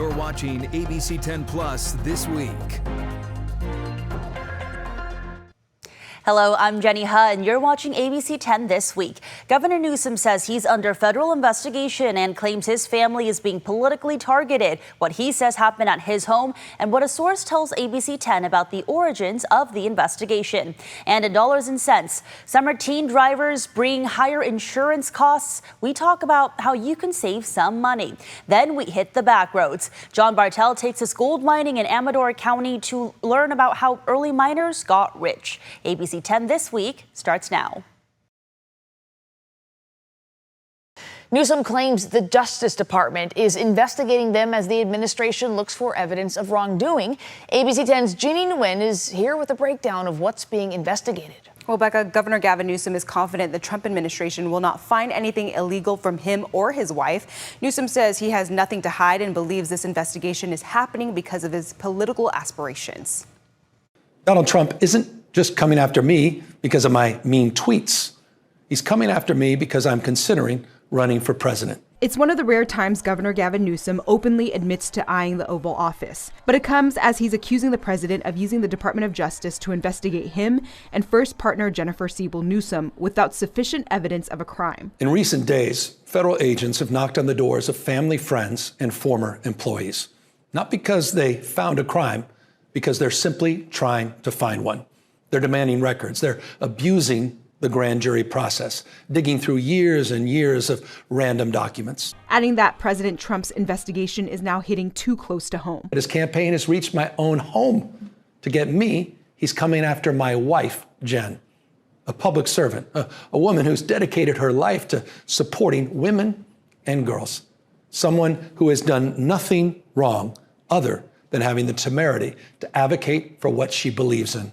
You're watching ABC10 Plus This Week. Hello, I'm Jenny Huh, and you're watching ABC10 This Week. Governor Newsom says he's under federal investigation and claims his family is being politically targeted, what he says happened at his home, and what a source tells ABC10 about the origins of the investigation. And in dollars and cents, summer teen drivers bring higher insurance costs. We talk about how you can save some money. Then we hit the back roads. John Bartel takes us gold mining in Amador County to learn about how early miners got rich. ABC10 This Week starts now. Newsom claims the Justice Department is investigating them as the administration looks for evidence of wrongdoing. ABC10's Jeannie Nguyen is here with a breakdown of what's being investigated. Well, Becca, Governor Gavin Newsom is confident the Trump administration will not find anything illegal from him or his wife. Newsom says he has nothing to hide and believes this investigation is happening because of his political aspirations. Donald Trump isn't just coming after me because of my mean tweets. He's coming after me because I'm considering running for president. It's one of the rare times Governor Gavin Newsom openly admits to eyeing the Oval Office. But it comes as he's accusing the president of using the Department of Justice to investigate him and first partner Jennifer Siebel Newsom without sufficient evidence of a crime. In recent days, federal agents have knocked on the doors of family, friends, and former employees. Not because they found a crime, because they're simply trying to find one. They're demanding records. They're abusing the grand jury process, digging through years and years of random documents. Adding that President Trump's investigation is now hitting too close to home. His campaign has reached my own home. To get me, he's coming after my wife, Jen, a public servant, a woman who's dedicated her life to supporting women and girls, someone who has done nothing wrong other than having the temerity to advocate for what she believes in.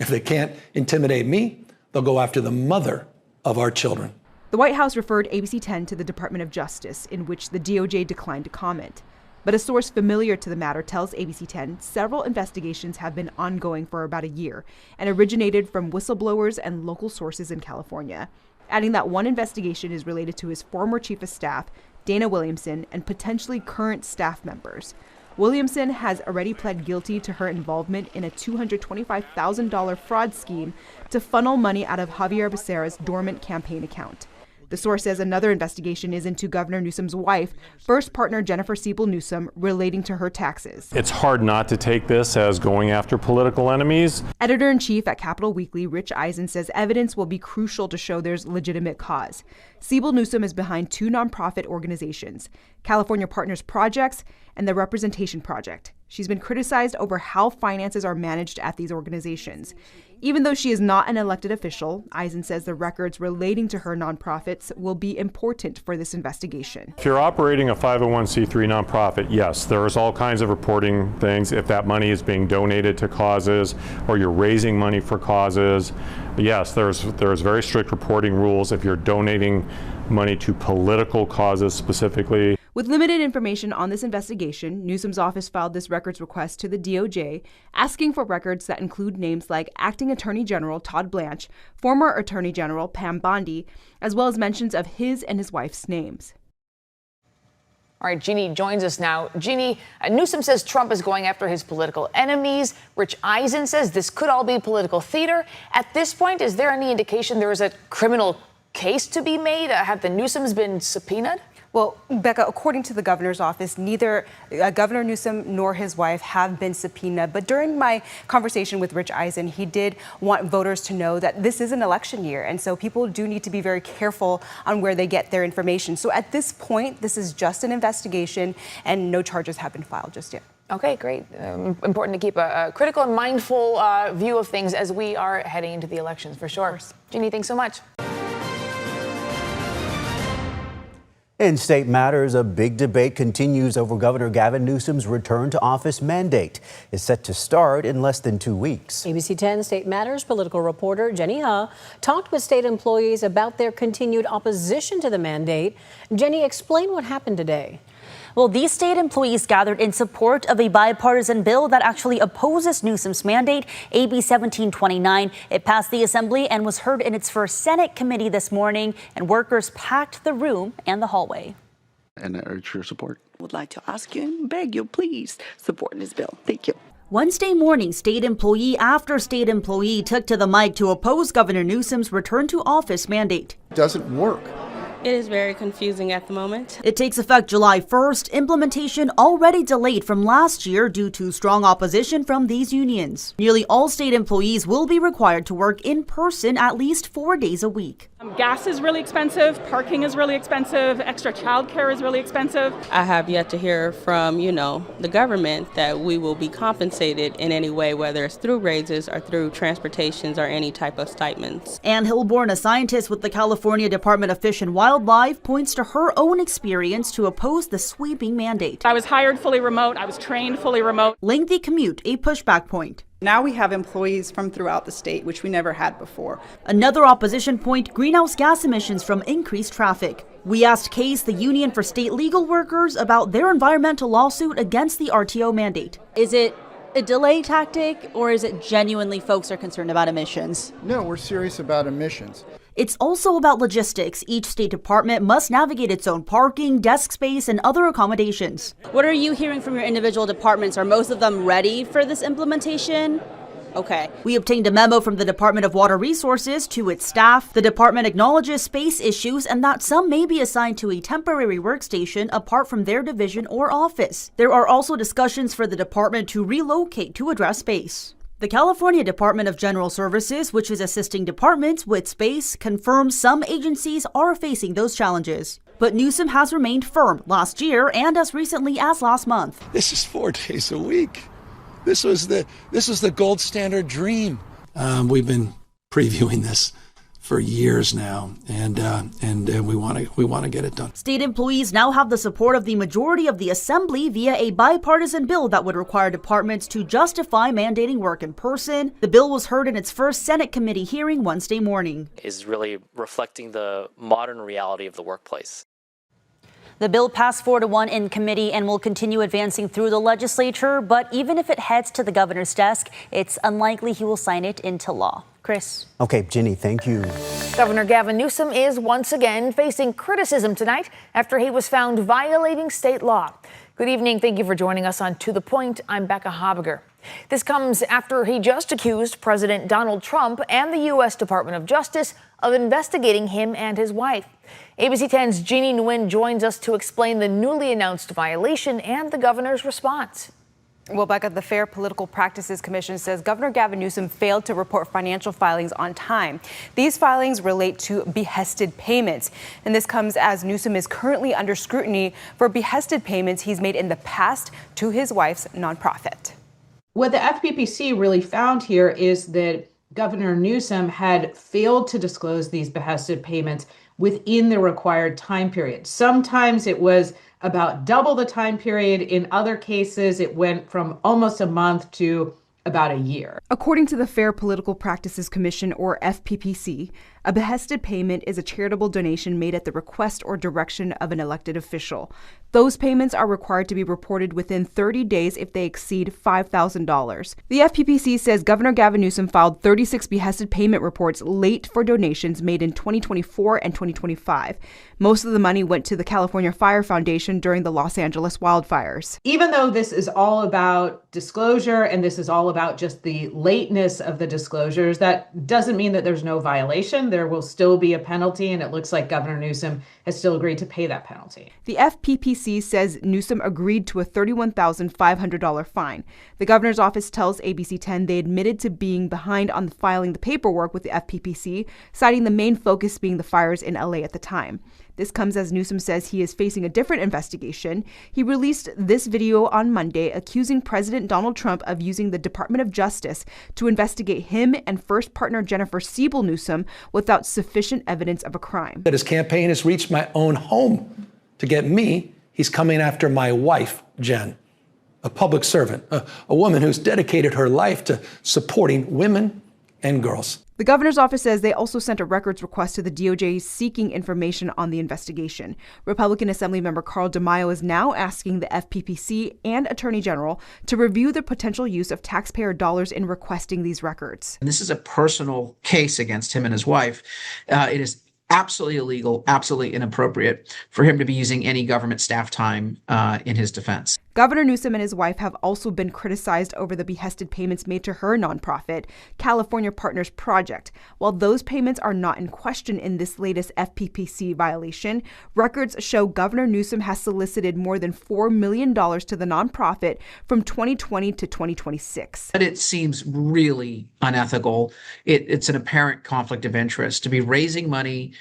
If they can't intimidate me, they'll go after the mother of our children. The White House referred ABC10 to the Department of Justice, in which the DOJ declined to comment. But a source familiar to the matter tells ABC10 several investigations have been ongoing for about a year and originated from whistleblowers and local sources in California, adding that one investigation is related to his former chief of staff, Dana Williamson, and potentially current staff members. Williamson has already pled guilty to her involvement in a $225,000 fraud scheme to funnel money out of Javier Becerra's dormant campaign account. The source says another investigation is into Governor Newsom's wife, first partner Jennifer Siebel Newsom, relating to her taxes. It's hard not to take this as going after political enemies. Editor-in-chief at Capitol Weekly, Rich Eisen, says evidence will be crucial to show there's legitimate cause. Siebel Newsom is behind two nonprofit organizations, California Partners Projects and the Representation Project. She's been criticized over how finances are managed at these organizations. Even though she is not an elected official, Eisen says the records relating to her nonprofits will be important for this investigation. If you're operating a 501c3 nonprofit, yes, there's all kinds of reporting things. If that money is being donated to causes or you're raising money for causes, yes, there's very strict reporting rules if you're donating money to political causes specifically. With limited information on this investigation, Newsom's office filed this records request to the DOJ, asking for records that include names like Acting Attorney General Todd Blanche, former Attorney General Pam Bondi, as well as mentions of his and his wife's names. All right, Jeannie joins us now. Jeannie, Newsom says Trump is going after his political enemies. Rich Eisen says this could all be political theater. At this point, is there any indication there is a criminal case to be made? Have the Newsoms been subpoenaed? Well, Becca, according to the governor's office, neither Governor Newsom nor his wife have been subpoenaed. But during my conversation with Rich Eisen, he did want voters to know that this is an election year. And so people do need to be very careful on where they get their information. So at this point, this is just an investigation and no charges have been filed just yet. Okay, great. Important to keep a critical and mindful view of things as we are heading into the elections, for sure. Jeannie, thanks so much. In state matters, a big debate continues over Governor Gavin Newsom's return to office mandate. Is set to start in less than 2 weeks. ABC 10 State Matters political reporter Jenny Huh talked with state employees about their continued opposition to the mandate. Jenny, explain what happened today. Well, these state employees gathered in support of a bipartisan bill that actually opposes Newsom's mandate, AB 1729. It passed the Assembly and was heard in its first Senate committee this morning, and workers packed the room and the hallway. And I urge your support. Would like to ask you and beg you, please support this bill. Thank you. Wednesday morning, state employee after state employee took to the mic to oppose Governor Newsom's return to office mandate. It doesn't work. It is very confusing at the moment. It takes effect July 1st, implementation already delayed from last year due to strong opposition from these unions. Nearly all state employees will be required to work in person at least 4 days a week. Gas is really expensive, parking is really expensive, extra childcare is really expensive. I have yet to hear from, the government that we will be compensated in any way, whether it's through raises or through transportations or any type of stipends. Ann Hilborn, a scientist with the California Department of Fish and Wildlife, points to her own experience to oppose the sweeping mandate. I was hired fully remote. I was trained fully remote. Lengthy commute, a pushback point. Now we have employees from throughout the state, which we never had before. Another opposition point, greenhouse gas emissions from increased traffic. We asked CASE, the Union for State Legal Workers, about their environmental lawsuit against the RTO mandate. Is it a delay tactic, or is it genuinely folks are concerned about emissions? No, we're serious about emissions. It's also about logistics. Each state department must navigate its own parking, desk space, and other accommodations. What are you hearing from your individual departments? Are most of them ready for this implementation? Okay. We obtained a memo from the Department of Water Resources to its staff. The department acknowledges space issues and that some may be assigned to a temporary workstation apart from their division or office. There are also discussions for the department to relocate to address space. The California Department of General Services, which is assisting departments with space, confirms some agencies are facing those challenges. But Newsom has remained firm last year and as recently as last month. This is 4 days a week. This was the gold standard dream. We've been previewing this for years now, and we want to get it done. State employees now have the support of the majority of the Assembly via a bipartisan bill that would require departments to justify mandating work in person. The bill was heard in its first Senate committee hearing Wednesday morning. Is really reflecting the modern reality of the workplace. The bill passed 4-1 in committee and will continue advancing through the legislature, but even if it heads to the governor's desk, it's unlikely he will sign it into law. Chris. Okay, Ginny, thank you. Governor Gavin Newsom is once again facing criticism tonight after he was found violating state law. Good evening. Thank you for joining us on To The Point. I'm Becca Habiger. This comes after he just accused President Donald Trump and the U.S. Department of Justice of investigating him and his wife. ABC 10's Jeannie Nguyen joins us to explain the newly announced violation and the governor's response. Well, Becca, the Fair Political Practices Commission says Governor Gavin Newsom failed to report financial filings on time. These filings relate to behested payments, and this comes as Newsom is currently under scrutiny for behested payments he's made in the past to his wife's nonprofit. What the FPPC really found here is that Governor Newsom had failed to disclose these behested payments within the required time period. Sometimes it was about double the time period. In other cases, it went from almost a month to about a year. According to the Fair Political Practices Commission, or FPPC, a behested payment is a charitable donation made at the request or direction of an elected official. Those payments are required to be reported within 30 days if they exceed $5,000. The FPPC says Governor Gavin Newsom filed 36 behested payment reports late for donations made in 2024 and 2025. Most of the money went to the California Fire Foundation during the Los Angeles wildfires. Even though this is all about disclosure and this is all about just the lateness of the disclosures, that doesn't mean that there's no violation. There will still be a penalty, and it looks like Governor Newsom has still agreed to pay that penalty. The FPPC says Newsom agreed to a $31,500 fine. The governor's office tells ABC10 they admitted to being behind on filing the paperwork with the FPPC, citing the main focus being the fires in LA at the time. This comes as Newsom says he is facing a different investigation. He released this video on Monday accusing President Donald Trump of using the Department of Justice to investigate him and first partner Jennifer Siebel Newsom without sufficient evidence of a crime. That his campaign has reached my own home to get me. He's coming after my wife, Jen, a public servant, a woman who's dedicated her life to supporting women and girls. The governor's office says they also sent a records request to the DOJ seeking information on the investigation. Republican Assemblymember Carl DeMaio is now asking the FPPC and Attorney General to review the potential use of taxpayer dollars in requesting these records. And this is a personal case against him and his wife. It is absolutely illegal, absolutely inappropriate for him to be using any government staff time in his defense. Governor Newsom and his wife have also been criticized over the behested payments made to her nonprofit, California Partners Project. While those payments are not in question in this latest FPPC violation, records show Governor Newsom has solicited more than $4 million to the nonprofit from 2020 to 2026. But it seems really unethical. It's an apparent conflict of interest to be raising money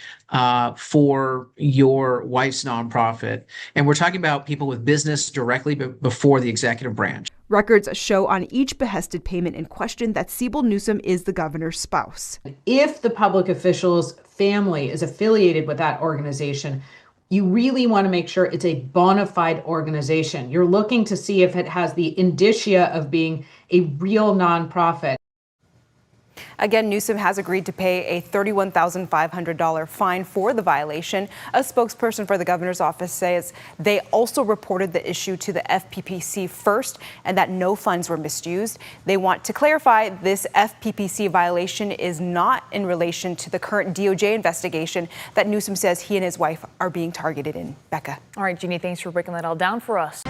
for your wife's nonprofit. And we're talking about people with business directly before the executive branch. Records show on each behested payment in question that Siebel Newsom is the governor's spouse. If the public official's family is affiliated with that organization, you really want to make sure it's a bona fide organization. You're looking to see if it has the indicia of being a real nonprofit. Again, Newsom has agreed to pay a $31,500 fine for the violation. A spokesperson for the governor's office says they also reported the issue to the FPPC first and that no funds were misused. They want to clarify this FPPC violation is not in relation to the current DOJ investigation that Newsom says he and his wife are being targeted in. Becca. All right, Jeannie, thanks for breaking that all down for us.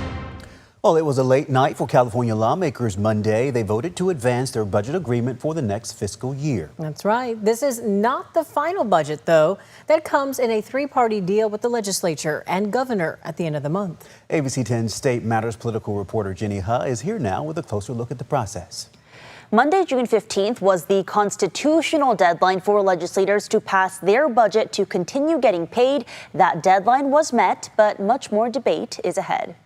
Well, it was a late night for California lawmakers Monday. They voted to advance their budget agreement for the next fiscal year. That's right. This is not the final budget, though. That comes in a three-party deal with the legislature and governor at the end of the month. ABC 10 State Matters political reporter Jenny Huh is here now with a closer look at the process. Monday, June 15th was the constitutional deadline for legislators to pass their budget to continue getting paid. That deadline was met, but much more debate is ahead.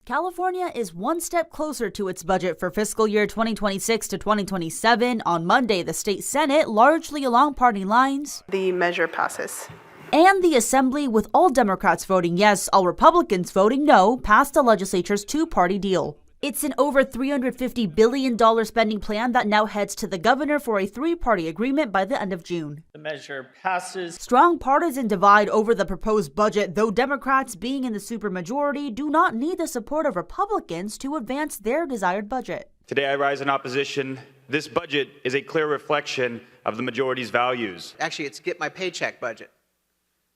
California is one step closer to its budget for fiscal year 2026 to 2027. On Monday, the state Senate, largely along party lines, the measure passes. And the Assembly, with all Democrats voting yes, all Republicans voting no, passed the legislature's two-party deal. It's an over $350 billion spending plan that now heads to the governor for a three-party agreement by the end of June. The measure passes. Strong partisan divide over the proposed budget, though Democrats, being in the supermajority, do not need the support of Republicans to advance their desired budget. Today I rise in opposition. This budget is a clear reflection of the majority's values. Actually, it's get my paycheck budget.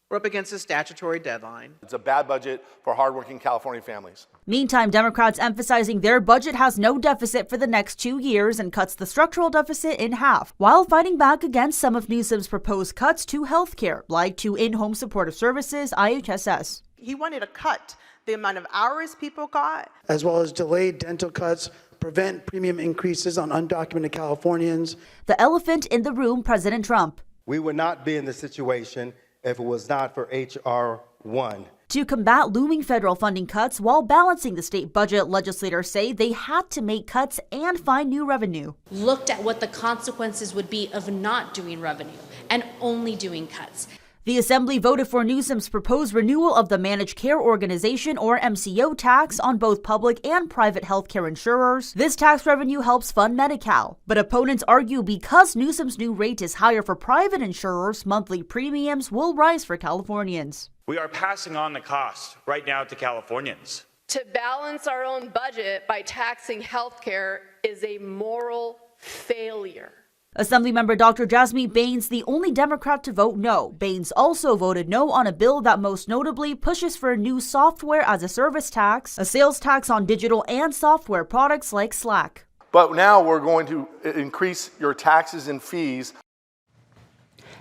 We're up against a statutory deadline. It's a bad budget for hardworking California families. Meantime, Democrats emphasizing their budget has no deficit for the next 2 years and cuts the structural deficit in half, while fighting back against some of Newsom's proposed cuts to health care, like to in-home supportive services, IHSS. He wanted to cut the amount of hours people got, as well as delayed dental cuts, prevent premium increases on undocumented Californians. The elephant in the room, President Trump. We would not be in this situation if it was not for H.R. 1. To combat looming federal funding cuts while balancing the state budget, legislators say they had to make cuts and find new revenue. Looked at what the consequences would be of not doing revenue and only doing cuts. The Assembly voted for Newsom's proposed renewal of the Managed Care Organization, or MCO, tax on both public and private healthcare insurers. This tax revenue helps fund Medi-Cal, but opponents argue because Newsom's new rate is higher for private insurers, monthly premiums will rise for Californians. We are passing on the cost right now to Californians. To balance our own budget by taxing healthcare is a moral failure. Assemblymember Dr. Jasmine Baines, the only Democrat to vote no. Baines also voted no on a bill that most notably pushes for a new software as a service tax, a sales tax on digital and software products like Slack. But now we're going to increase your taxes and fees.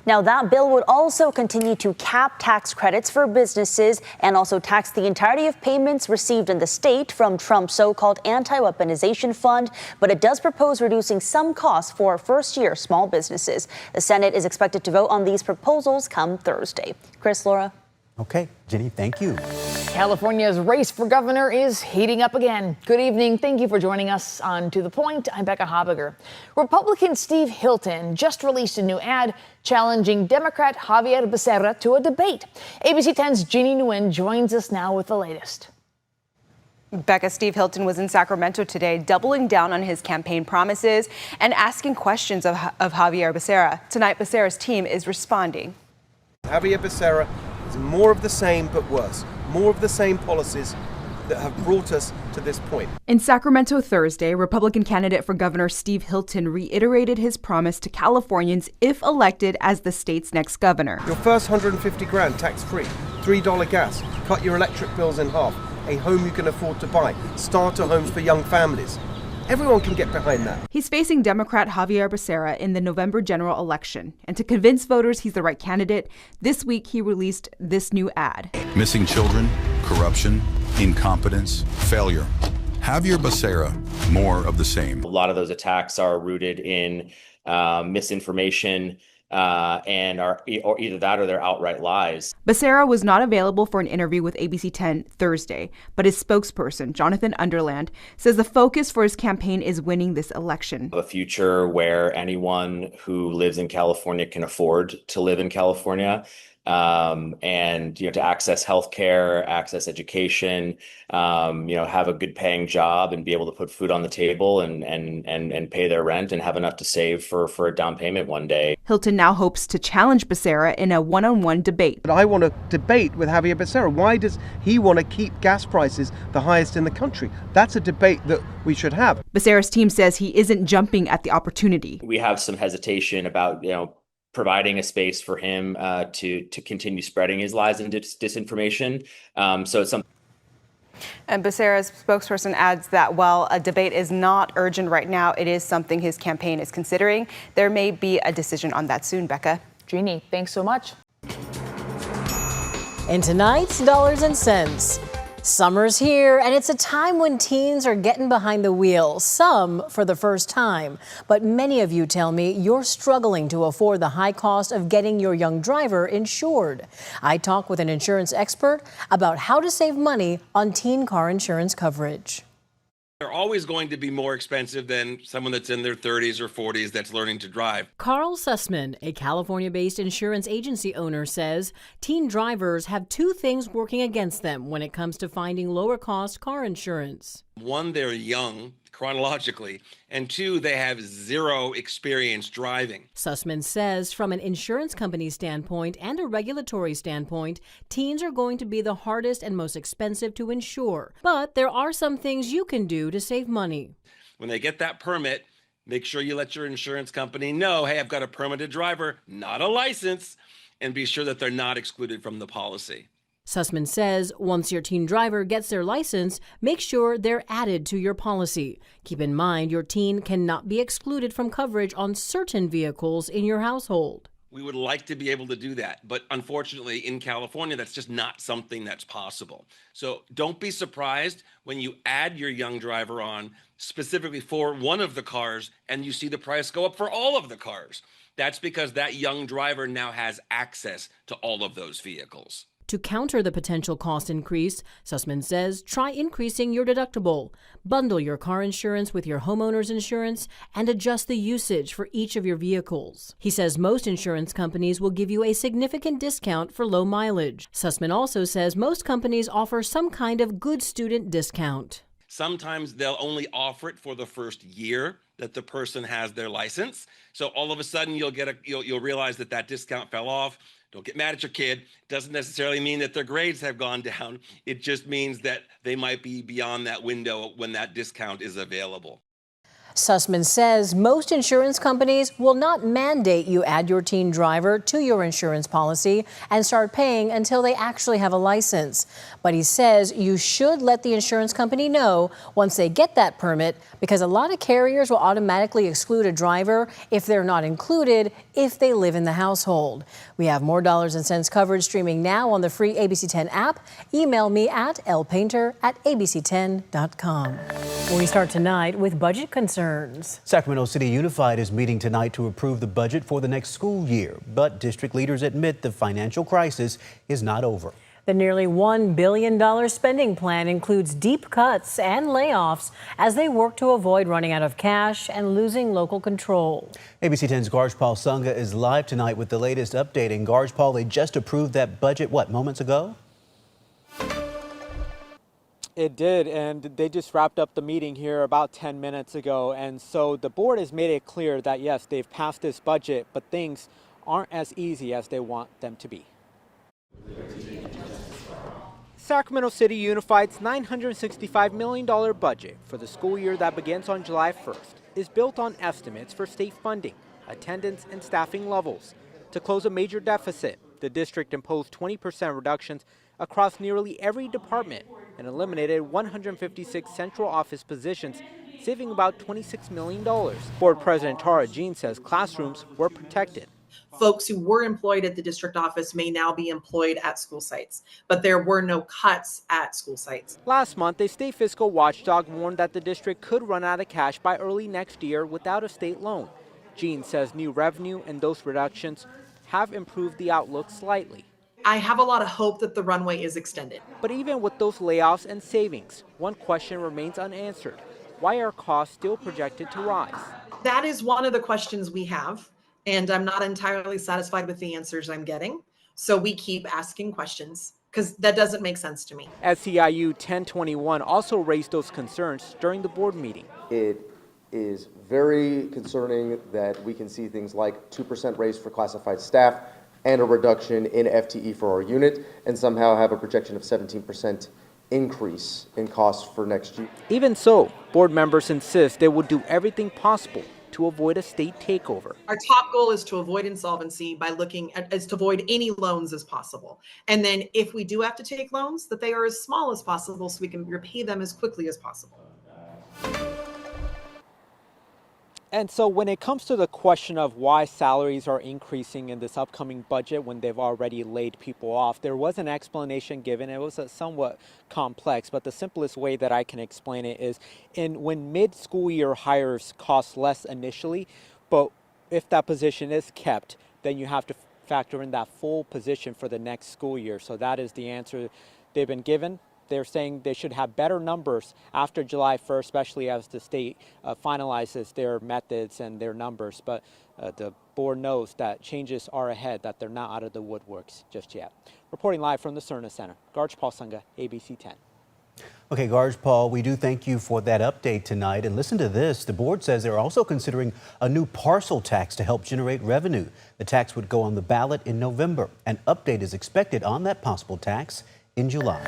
Now, that bill would also continue to cap tax credits for businesses and also tax the entirety of payments received in the state from Trump's so-called anti-weaponization fund. But it does propose reducing some costs for first-year small businesses. The Senate is expected to vote on these proposals come Thursday. Chris, Laura. Okay, Jenny, thank you. California's race for governor is heating up again. Good evening. Thank you for joining us on To the Point. I'm Becca Habiger. Republican Steve Hilton just released a new ad challenging Democrat Javier Becerra to a debate. ABC 10's Jeannie Nguyen joins us now with the latest. Becca, Steve Hilton was in Sacramento today, doubling down on his campaign promises and asking questions of Javier Becerra. Tonight, Becerra's team is responding. Javier Becerra is more of the same but worse. More of the same policies, that have brought us to this point. In Sacramento Thursday, Republican candidate for governor Steve Hilton reiterated his promise to Californians if elected as the state's next governor. Your first 150 grand tax-free, $3 gas, cut your electric bills in half, a home you can afford to buy, starter homes for young families. Everyone can get behind that. He's facing Democrat Javier Becerra in the November general election. And to convince voters he's the right candidate, this week he released this new ad. Missing children, corruption, incompetence, failure. Javier Becerra, more of the same. A lot of those attacks are rooted in misinformation and are or either that or they're outright lies. Becerra was not available for an interview with ABC10 Thursday, but his spokesperson, Jonathan Underland, says the focus for his campaign is winning this election. A future where anyone who lives in California can afford to live in California. And to access healthcare, access education, have a good paying job and be able to put food on the table and pay their rent and have enough to save for a down payment one day. Hilton now hopes to challenge Becerra in a one-on-one debate. But I want to debate with Javier Becerra. Why does he want to keep gas prices the highest in the country? That's a debate that we should have. Becerra's team says he isn't jumping at the opportunity. We have some hesitation about, providing a space for him to continue spreading his lies and disinformation. So it's something. And Becerra's spokesperson adds that while a debate is not urgent right now, it is something his campaign is considering. There may be a decision on that soon, Becca. Jeannie, thanks so much. And tonight's Dollars and Cents. Summer's here, and it's a time when teens are getting behind the wheel, some for the first time. But many of you tell me you're struggling to afford the high cost of getting your young driver insured. I talk with an insurance expert about how to save money on teen car insurance coverage. They're always going to be more expensive than someone that's in their 30s or 40s that's learning to drive. Carl Sussman, a California-based insurance agency owner, says teen drivers have two things working against them when it comes to finding lower-cost car insurance. One, they're young chronologically, and two, they have zero experience driving. Sussman says from an insurance company standpoint and a regulatory standpoint, teens are going to be the hardest and most expensive to insure. But there are some things you can do to save money. When they get that permit, make sure you let your insurance company know, hey, I've got a permitted driver, not a license, and be sure that they're not excluded from the policy. Sussman says once your teen driver gets their license, make sure they're added to your policy. Keep in mind your teen cannot be excluded from coverage on certain vehicles in your household. We would like to be able to do that, but unfortunately in California, that's just not something that's possible. So don't be surprised when you add your young driver on specifically for one of the cars and you see the price go up for all of the cars. That's because that young driver now has access to all of those vehicles. To counter the potential cost increase, Sussman says try increasing your deductible, bundle your car insurance with your homeowner's insurance, and adjust the usage for each of your vehicles. He says most insurance companies will give you a significant discount for low mileage. Sussman also says most companies offer some kind of good student discount. Sometimes they'll only offer it for the first year that the person has their license. So all of a sudden you'll realize that discount fell off. Don't get mad at your kid. Doesn't necessarily mean that their grades have gone down. It just means that they might be beyond that window when that discount is available. Sussman says most insurance companies will not mandate you add your teen driver to your insurance policy and start paying until they actually have a license. But he says you should let the insurance company know once they get that permit, because a lot of carriers will automatically exclude a driver if they're not included if they live in the household. We have more Dollars and Cents coverage streaming now on the free ABC10 app. Email me at lpainter@abc10.com. We start tonight with budget concerns. Sacramento City Unified is meeting tonight to approve the budget for the next school year, but district leaders admit the financial crisis is not over. The nearly $1 billion spending plan includes deep cuts and layoffs as they work to avoid running out of cash and losing local control. ABC10's Garjpal Sangha is live tonight with the latest update. And Garjpal, they just approved that budget, moments ago? It did, and they just wrapped up the meeting here about 10 minutes ago. And so the board has made it clear that, yes, they've passed this budget, but things aren't as easy as they want them to be. Sacramento City Unified's $965 million budget for the school year that begins on July 1st is built on estimates for state funding, attendance, and staffing levels. To close a major deficit, the district imposed 20% reductions across nearly every department and eliminated 156 central office positions, saving about $26 million. Board President Tara Jean says classrooms were protected. Folks who were employed at the district office may now be employed at school sites, but there were no cuts at school sites. Last month, a state fiscal watchdog warned that the district could run out of cash by early next year without a state loan. Jean says new revenue and those reductions have improved the outlook slightly. I have a lot of hope that the runway is extended. But even with those layoffs and savings, one question remains unanswered. Why are costs still projected to rise? That is one of the questions we have, and I'm not entirely satisfied with the answers I'm getting. So we keep asking questions because that doesn't make sense to me. SEIU 1021 also raised those concerns during the board meeting. It is very concerning that we can see things like 2% raise for classified staff and a reduction in FTE for our unit, and somehow have a projection of 17% increase in costs for next year. Even so, board members insist they will do everything possible to avoid a state takeover. Our top goal is to avoid insolvency by to avoid any loans as possible. And then if we do have to take loans, that they are as small as possible so we can repay them as quickly as possible. And so when it comes to the question of why salaries are increasing in this upcoming budget when they've already laid people off, there was an explanation given. It was somewhat complex, but the simplest way that I can explain it is when mid-school year hires cost less initially, but if that position is kept, then you have to factor in that full position for the next school year. So that is the answer they've been given. They're saying they should have better numbers after July 1st, especially as the state finalizes their methods and their numbers. But the board knows that changes are ahead, that they're not out of the woodworks just yet. Reporting live from the Cerna Center, Garj Paul-Sunga, ABC 10. Okay, Garj Paul, we do thank you for that update tonight. And listen to this. The board says they're also considering a new parcel tax to help generate revenue. The tax would go on the ballot in November. An update is expected on that possible tax in July.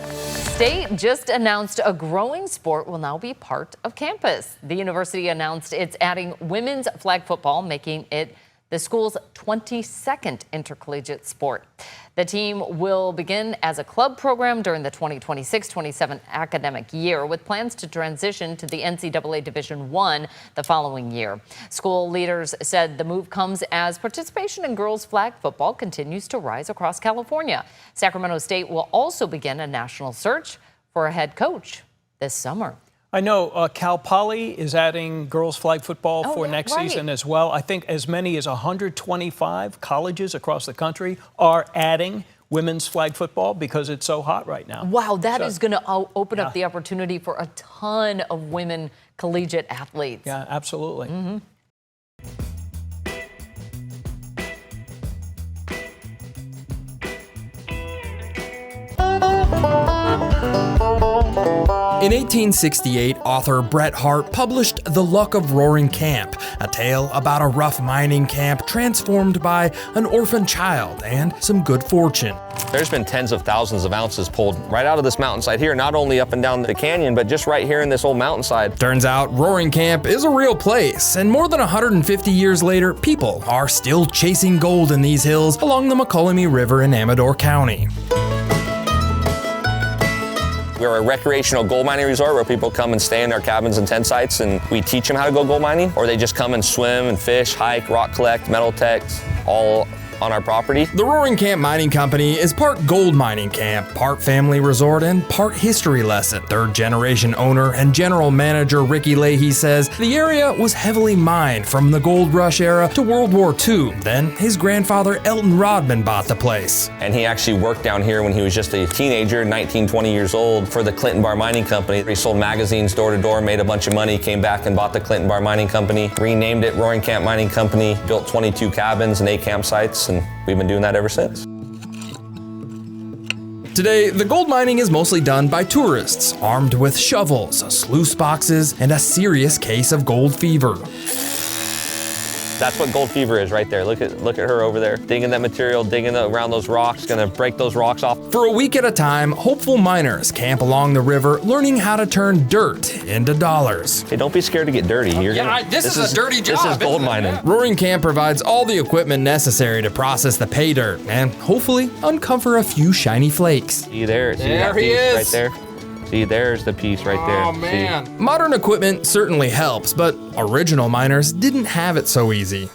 State just announced a growing sport will now be part of campus. The university announced it's adding women's flag football, making it the school's 22nd intercollegiate sport. The team will begin as a club program during the 2026-27 academic year, with plans to transition to the NCAA Division I the following year. School leaders said the move comes as participation in girls flag football continues to rise across California. Sacramento State will also begin a national search for a head coach this summer. I know Cal Poly is adding girls flag football for next season as well. I think as many as 125 colleges across the country are adding women's flag football because it's so hot right now. Wow, that is going to open up the opportunity for a ton of women collegiate athletes. Yeah, absolutely. Mm-hmm. In 1868, author Bret Harte published The Luck of Roaring Camp, a tale about a rough mining camp transformed by an orphan child and some good fortune. There's been tens of thousands of ounces pulled right out of this mountainside here, not only up and down the canyon, but just right here in this old mountainside. Turns out Roaring Camp is a real place, and more than 150 years later, people are still chasing gold in these hills along the McCollum River in Amador County. We're a recreational gold mining resort where people come and stay in our cabins and tent sites, and we teach them how to go gold mining, or they just come and swim and fish, hike, rock collect, metal detect, all on our property. The Roaring Camp Mining Company is part gold mining camp, part family resort, and part history lesson. Third generation owner and general manager Ricky Leahy says the area was heavily mined from the gold rush era to World War II. Then his grandfather Elton Rodman bought the place. And he actually worked down here when he was just a teenager, 19, 20 years old, for the Clinton Bar Mining Company. He sold magazines door to door, made a bunch of money, came back and bought the Clinton Bar Mining Company, renamed it Roaring Camp Mining Company, built 22 cabins and 8 campsites, and we've been doing that ever since. Today, the gold mining is mostly done by tourists, armed with shovels, sluice boxes, and a serious case of gold fever. That's what gold fever is right there. Look at her over there, digging that material, digging around those rocks, gonna break those rocks off. For a week at a time, hopeful miners camp along the river, learning how to turn dirt into dollars. Hey, don't be scared to get dirty. This is a dirty job. This is gold mining. Roaring Camp provides all the equipment necessary to process the pay dirt and hopefully uncover a few shiny flakes. See there? See that piece right there? See, there's the piece right there. Oh, man. Modern equipment certainly helps, but original miners didn't have it so easy.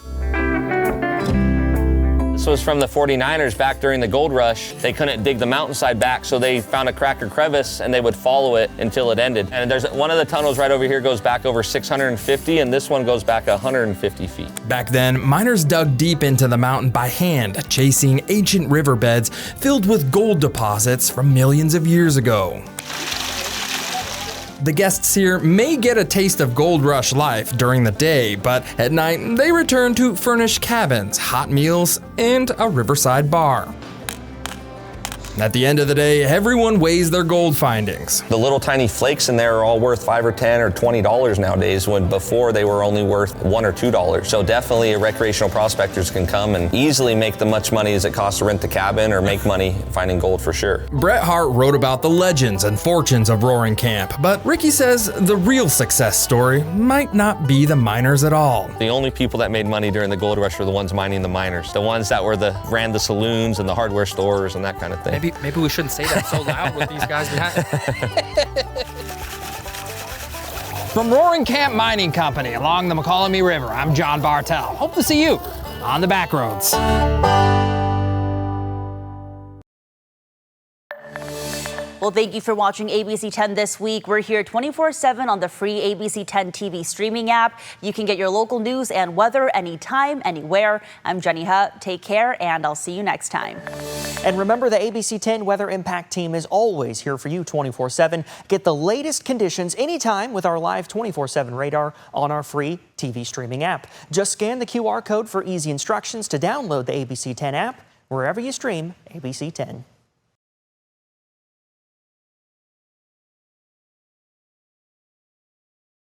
This was from the 49ers back during the gold rush. They couldn't dig the mountainside back, so they found a crack or crevice and they would follow it until it ended. And there's one of the tunnels right over here goes back over 650, and this one goes back 150 feet. Back then, miners dug deep into the mountain by hand, chasing ancient riverbeds filled with gold deposits from millions of years ago. The guests here may get a taste of gold rush life during the day, but at night they return to furnished cabins, hot meals, and a riverside bar. At the end of the day, everyone weighs their gold findings. The little tiny flakes in there are all worth $5 or $10 or $20 nowadays, when before they were only worth $1 or $2. So definitely recreational prospectors can come and easily make the much money as it costs to rent the cabin or make money finding gold for sure. Bret Hart wrote about the legends and fortunes of Roaring Camp, but Ricky says the real success story might not be the miners at all. The only people that made money during the gold rush were the ones mining the miners, the ones that ran the saloons and the hardware stores and that kind of thing. Maybe we shouldn't say that so loud with these guys behind. From Roaring Camp Mining Company along the McCallamy River, I'm John Bartel. Hope to see you on the back roads. Well, thank you for watching ABC 10 this week. We're here 24/7 on the free ABC 10 TV streaming app. You can get your local news and weather anytime, anywhere. I'm Jenny Hutt. Take care, and I'll see you next time. And remember, the ABC 10 Weather Impact team is always here for you 24/7. Get the latest conditions anytime with our live 24/7 radar on our free TV streaming app. Just scan the QR code for easy instructions to download the ABC 10 app wherever you stream ABC 10.